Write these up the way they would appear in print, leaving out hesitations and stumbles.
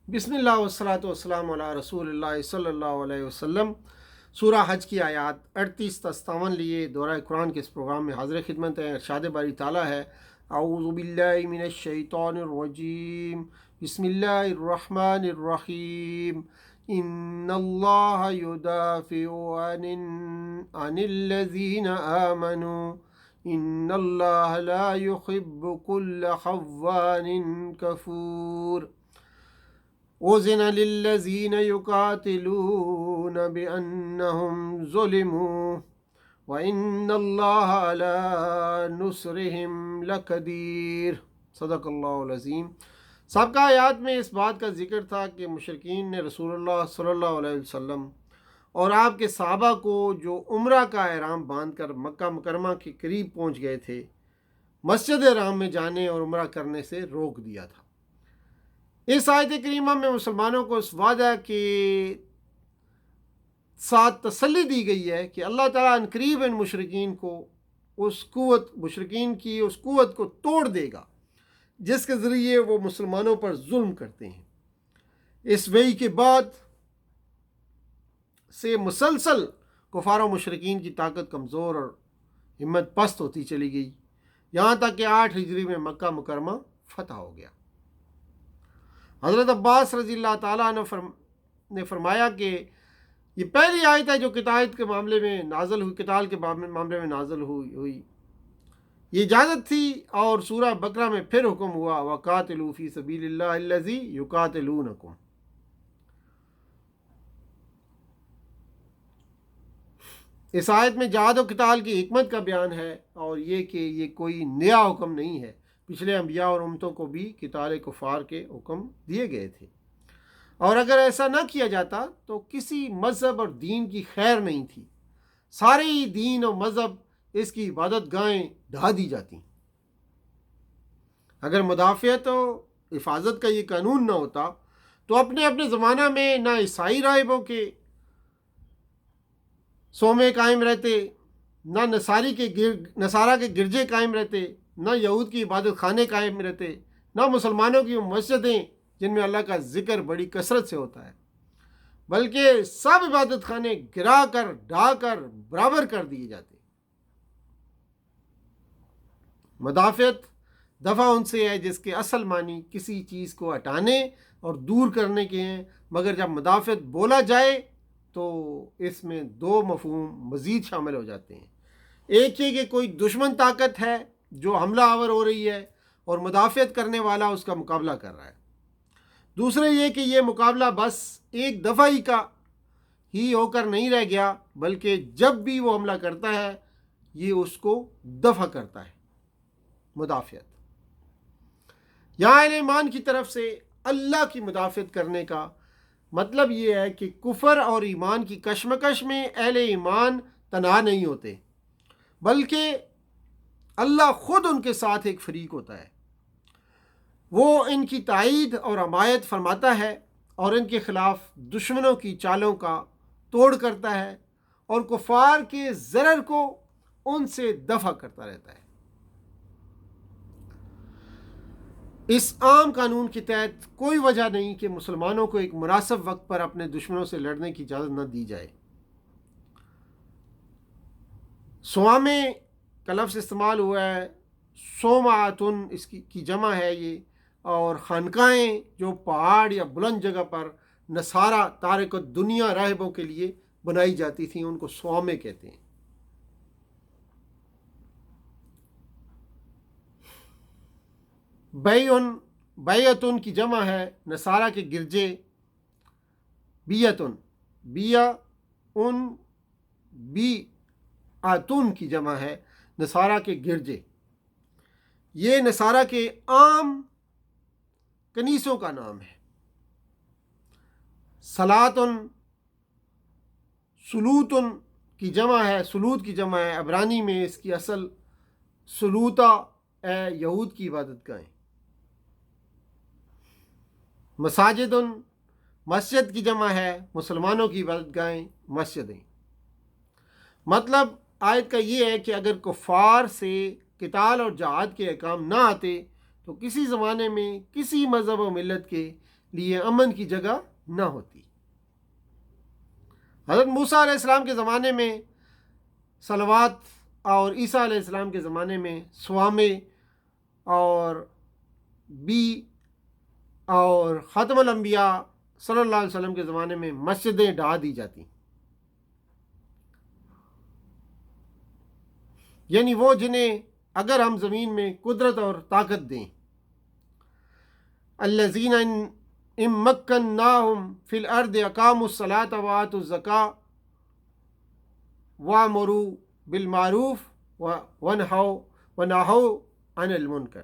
بسم اللہ والصلاۃ والسلام علی رسول اللہ صلی اللہ علیہ وسلم۔ سورہ حج کی آیات 38 تا 57 لیے دورہ قرآن کے اس پروگرام میں حاضر خدمت ہیں۔ ارشاد باری تعالیٰ ہے، اعوذ باللہ من الشیطان الرجیم، بسم اللہ الرحمن الرحیم، ان اللہ یدافع عن الذین آمنوا ان اللہ لا يحب كل خوان کفور۔ أذن للذين يقاتلون بأنهم ظلموا وإن الله على نصرهم لقدير۔ صدق اللہ العظیم۔ سابقہ آیات میں اس بات کا ذکر تھا کہ مشرکین نے رسول اللہ صلی اللہ علیہ وسلم اور آپ کے صحابہ کو جو عمرہ کا احرام باندھ کر مکہ مکرمہ کے قریب پہنچ گئے تھے، مسجد حرام میں جانے اور عمرہ کرنے سے روک دیا تھا۔ اس آیت کریمہ میں مسلمانوں کو اس وعدہ کے ساتھ تسلی دی گئی ہے کہ اللہ تعالیٰ عنقریب ان مشرکین کو مشرکین کی اس قوت کو توڑ دے گا جس کے ذریعے وہ مسلمانوں پر ظلم کرتے ہیں۔ اس وحی کے بعد سے مسلسل کفار و مشرکین کی طاقت کمزور اور ہمت پست ہوتی چلی گئی، یہاں تک کہ 8 ہجری میں مکہ مکرمہ فتح ہو گیا۔ حضرت عباس رضی اللہ تعالیٰ عنہ نے فرمایا کہ یہ پہلی آیت ہے جو قتال کے معاملے میں نازل ہوئی۔ یہ اجازت تھی، اور سورہ بقرہ میں پھر حکم ہوا، وَقَاتِلُوا فِي سَبِيلِ اللَّهِ الَّذِي يُقَاتِلُونَكُمْ۔ اس آیت میں جہاد و قتال کی حکمت کا بیان ہے، اور یہ کہ یہ کوئی نیا حکم نہیں ہے، پچھلے انبیاء اور امتوں کو بھی قتال کفار کے حکم دیے گئے تھے، اور اگر ایسا نہ کیا جاتا تو کسی مذہب اور دین کی خیر نہیں تھی، سارے ہی دین اور مذہب اس کی عبادت گاہیں ڈھا دی جاتی۔ اگر مدافعت و حفاظت کا یہ قانون نہ ہوتا تو اپنے اپنے زمانہ میں نہ عیسائی راہبوں کے صومعے قائم رہتے، نہ نصارہ کے گرجے قائم رہتے، نہ یہود کی عبادت خانے قائم رہتے، نہ مسلمانوں کی مسجدیں جن میں اللہ کا ذکر بڑی کثرت سے ہوتا ہے، بلکہ سب عبادت خانے گرا کر ڈھا کر برابر کر دیے جاتے۔ مدافعت دفع ان سے ہے جس کے اصل معنی کسی چیز کو ہٹانے اور دور کرنے کے ہیں، مگر جب مدافعت بولا جائے تو اس میں 2 مفہوم مزید شامل ہو جاتے ہیں۔ ایک یہ کہ کوئی دشمن طاقت ہے جو حملہ آور ہو رہی ہے اور مدافعت کرنے والا اس کا مقابلہ کر رہا ہے۔ دوسرے یہ کہ یہ مقابلہ بس ایک دفعہ ہی ہو کر نہیں رہ گیا، بلکہ جب بھی وہ حملہ کرتا ہے یہ اس کو دفع کرتا ہے۔ مدافعت یہاں اہل ایمان کی طرف سے اللہ کی مدافعت کرنے کا مطلب یہ ہے کہ کفر اور ایمان کی کشمکش میں اہل ایمان تنہا نہیں ہوتے، بلکہ اللہ خود ان کے ساتھ ایک فریق ہوتا ہے۔ وہ ان کی تائید اور حمایت فرماتا ہے اور ان کے خلاف دشمنوں کی چالوں کا توڑ کرتا ہے، اور کفار کے ضرر کو ان سے دفع کرتا رہتا ہے۔ اس عام قانون کے تحت کوئی وجہ نہیں کہ مسلمانوں کو ایک مناسب وقت پر اپنے دشمنوں سے لڑنے کی اجازت نہ دی جائے۔ سوامے کا لفظ استعمال ہوا ہے، سومعتن اس کی جمع ہے یہ، اور خانقاہیں جو پہاڑ یا بلند جگہ پر نصارہ تارک الدنیا راہبوں کے لیے بنائی جاتی تھیں، ان کو سوامے کہتے ہیں۔ بیعتن کی جمع ہے، نصارہ کے گرجے، بیعتن کی جمع ہے، نصارہ کے گرجے۔ یہ نصارہ کے عام کنیسوں کا نام ہے۔ سلاتن، سلوتن کی جمع ہے، سلوت کی جمع ہے، عبرانی میں اس کی اصل سلوتا ہے، یہود کی عبادت گاہیں۔ مساجدن، مسجد کی جمع ہے، مسلمانوں کی عبادت گاہیں، مسجدیں۔ مطلب آیت کا یہ ہے کہ اگر کفار سے قتال اور جہاد کے احکام نہ آتے تو کسی زمانے میں کسی مذہب و ملت کے لیے امن کی جگہ نہ ہوتی۔ حضرت موسیٰ علیہ السلام کے زمانے میں صلوات اور عیسیٰ علیہ السلام کے زمانے میں سوامے اور بی اور ختم الانبیاء صلی اللہ علیہ وسلم کے زمانے میں مسجدیں ڈھا دی جاتی، یعنی وہ جنہیں اگر ہم زمین میں قدرت اور طاقت دیں، الذین ان مکناہم فی الارض اقاموا الصلاۃ وآتوا الزکاۃ وامروا بالمعروف ونہوا عن المنکر،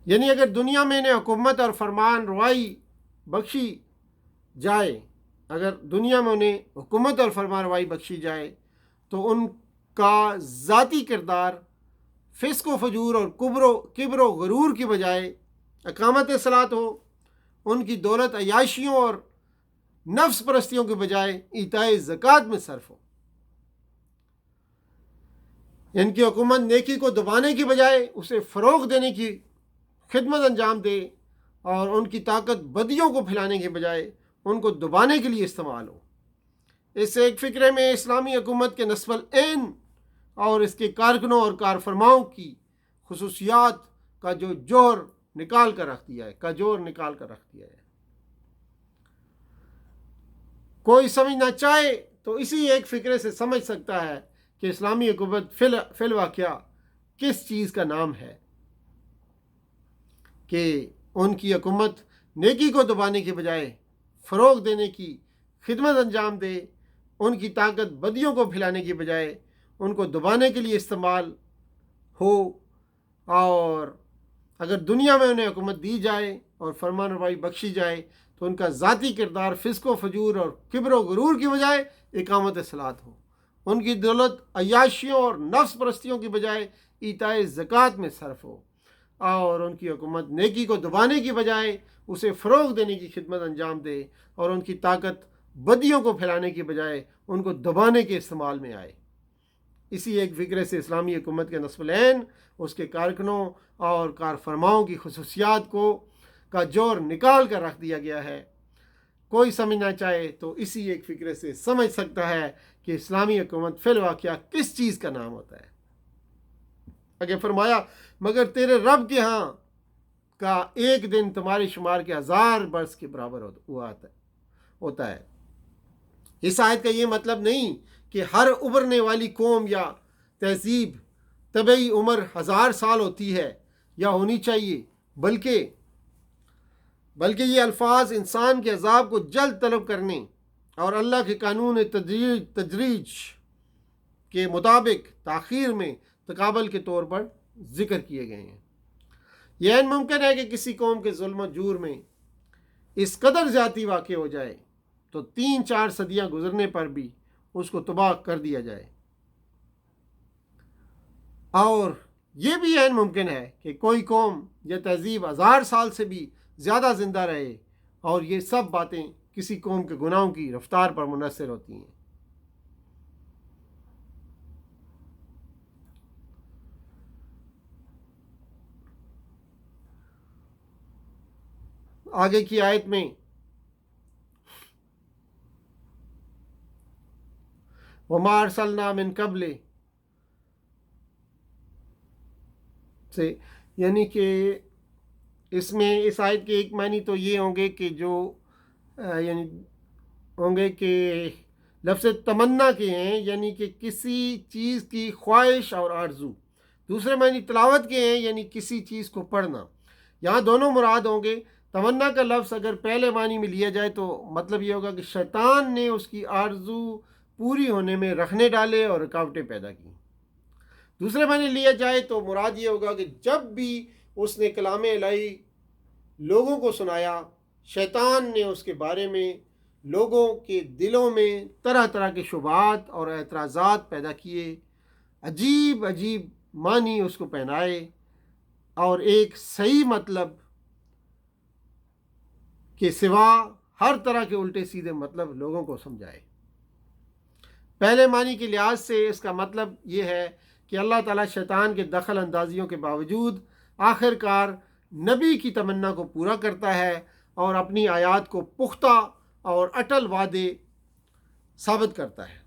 یعنی اگر دنیا میں انہیں حکومت اور فرمان روائی بخشی جائے، اگر دنیا میں انہیں حکومت اور فرمان روائی بخشی جائے تو ان کا ذاتی کردار فسق و فجور اور کبر و غرور کی بجائے اقامت صلاۃ ہو، ان کی دولت عیاشیوں اور نفس پرستیوں کے بجائے ایتاء زکوٰۃ میں صرف ہو، ان کی حکومت نیکی کو دبانے کی بجائے اسے فروغ دینے کی خدمت انجام دے، اور ان کی طاقت بدیوں کو پھیلانے کے بجائے ان کو دبانے کے لیے استعمال ہو۔ اس ایک فکرے میں اسلامی حکومت کے نصب العین اور اس کے کارکنوں اور کارفرماؤں کی خصوصیات کا جوہر نکال کر رکھ دیا ہے۔ کوئی سمجھنا چاہے تو اسی ایک فکرے سے سمجھ سکتا ہے کہ اسلامی حکومت فی الواقع کس چیز کا نام ہے، کہ ان کی حکومت نیکی کو دبانے کے بجائے فروغ دینے کی خدمت انجام دے، ان کی طاقت بدیوں کو پھیلانے کی بجائے ان کو دبانے کے لیے استعمال ہو، اور اگر دنیا میں انہیں حکومت دی جائے اور فرمان روائی بخشی جائے تو ان کا ذاتی کردار فسق و فجور اور کبر و غرور کی بجائے اقامت صلاۃ ہو، ان کی دولت عیاشیوں اور نفس پرستیوں کی بجائے ایتاء زکوٰۃ میں صرف ہو، اور ان کی حکومت نیکی کو دبانے کی بجائے اسے فروغ دینے کی خدمت انجام دے، اور ان کی طاقت بدیوں کو پھیلانے کی بجائے ان کو دبانے کے استعمال میں آئے۔ اسی ایک فکرے سے اسلامی حکومت کے نصب العین، اس کے کارکنوں اور کارفرماؤں کی خصوصیات کا جوہر نکال کر رکھ دیا گیا ہے۔ کوئی سمجھنا چاہے تو اسی ایک فکرے سے سمجھ سکتا ہے کہ اسلامی حکومت فی الواقع کس چیز کا نام ہوتا ہے۔ آگے فرمایا، مگر تیرے رب کے ہاں کا ایک دن تمہارے شمار کے 1000 برس کے برابر ہوتا ہے۔ اس آیت کا یہ مطلب نہیں کہ ہر ابھرنے والی قوم یا تہذیب طبعی عمر 1000 سال ہوتی ہے یا ہونی چاہیے، بلکہ یہ الفاظ انسان کے عذاب کو جلد طلب کرنے اور اللہ کے قانون تدریج کے مطابق تاخیر میں تقابل کے طور پر ذکر کیے گئے ہیں۔ یہ عین ممکن ہے کہ کسی قوم کے ظلم و جور میں اس قدر زیادتی واقع ہو جائے تو 3-4 صدیاں گزرنے پر بھی اس کو تباہ کر دیا جائے، اور یہ بھی عین ممکن ہے کہ کوئی قوم یا تہذیب 1000 سال سے بھی زیادہ زندہ رہے، اور یہ سب باتیں کسی قوم کے گناہوں کی رفتار پر منحصر ہوتی ہیں۔ آگے کی آیت میں وَمَا أَرْسَلْنَا مِن قَبْلِ سے، یعنی کہ اس میں اس آیت کے ایک معنی تو یہ ہوں گے کہ یعنی ہوں گے کہ لفظ تمنا کے ہیں، یعنی کہ کسی چیز کی خواہش اور آرزو۔ دوسرے معنی تلاوت کے ہیں، یعنی کسی چیز کو پڑھنا۔ یہاں دونوں مراد ہوں گے۔ تمنا کا لفظ اگر پہلے معنی میں لیا جائے تو مطلب یہ ہوگا کہ شیطان نے اس کی آرزو پوری ہونے میں رخنے ڈالے اور رکاوٹیں پیدا کی۔ دوسرے معنی لیا جائے تو مراد یہ ہوگا کہ جب بھی اس نے کلام الہی لوگوں کو سنایا، شیطان نے اس کے بارے میں لوگوں کے دلوں میں طرح طرح کے شبہات اور اعتراضات پیدا کیے، عجیب عجیب معنی اس کو پہنائے، اور ایک صحیح مطلب کے سوا ہر طرح کے الٹے سیدھے مطلب لوگوں کو سمجھائے۔ پہلے معنی کے لحاظ سے اس کا مطلب یہ ہے کہ اللہ تعالیٰ شیطان کے دخل اندازیوں کے باوجود آخر کار نبی کی تمنا کو پورا کرتا ہے اور اپنی آیات کو پختہ اور اٹل وعدے ثابت کرتا ہے۔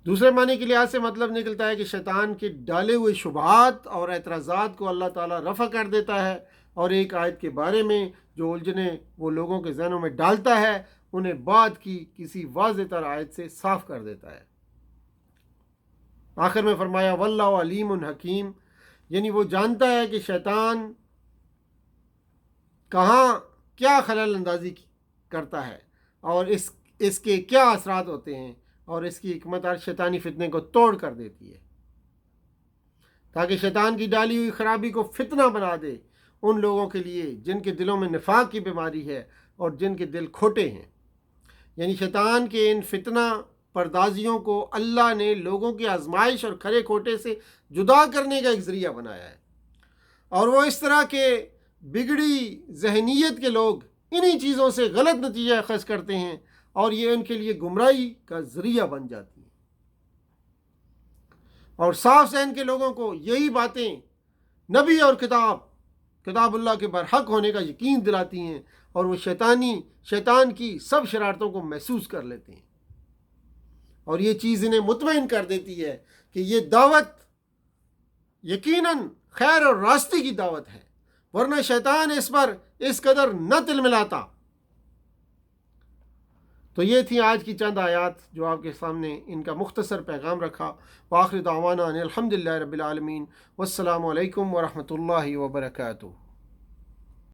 دوسرے معنی کے لحاظ سے مطلب نکلتا ہے کہ شیطان کے ڈالے ہوئے شبہات اور اعتراضات کو اللہ تعالیٰ رفع کر دیتا ہے، اور ایک آیت کے بارے میں جو الجھنیں وہ لوگوں کے ذہنوں میں ڈالتا ہے انہیں بعد کی کسی واضح تر آیت سے صاف کر دیتا ہے۔ آخر میں فرمایا واللہ علیم حکیم، یعنی وہ جانتا ہے کہ شیطان کہاں کیا خلل اندازی کرتا ہے اور اس کے کیا اثرات ہوتے ہیں، اور اس کی حکمت ہر شیطانی فتنے کو توڑ کر دیتی ہے تاکہ شیطان کی ڈالی ہوئی خرابی کو فتنہ بنا دے ان لوگوں کے لیے جن کے دلوں میں نفاق کی بیماری ہے اور جن کے دل کھوٹے ہیں۔ یعنی شیطان کے ان فتنہ پردازیوں کو اللہ نے لوگوں کی آزمائش اور کھرے کھوٹے سے جدا کرنے کا ایک ذریعہ بنایا ہے، اور وہ اس طرح کے بگڑی ذہنیت کے لوگ انہی چیزوں سے غلط نتیجہ اخذ کرتے ہیں اور یہ ان کے لیے گمراہی کا ذریعہ بن جاتی ہیں، اور صاف ذہن کے لوگوں کو یہی باتیں نبی اور کتاب اللہ کے برحق ہونے کا یقین دلاتی ہیں، اور وہ شیطان کی سب شرارتوں کو محسوس کر لیتے ہیں، اور یہ چیز انہیں مطمئن کر دیتی ہے کہ یہ دعوت یقیناً خیر اور راستے کی دعوت ہے، ورنہ شیطان اس پر اس قدر نہ تل ملاتا۔ تو یہ تھی آج کی چند آیات جو آپ کے سامنے ان کا مختصر پیغام رکھا۔ وآخر دعوانا ان الحمدللہ رب العالمین، والسلام علیکم ورحمۃ اللہ وبرکاتہ۔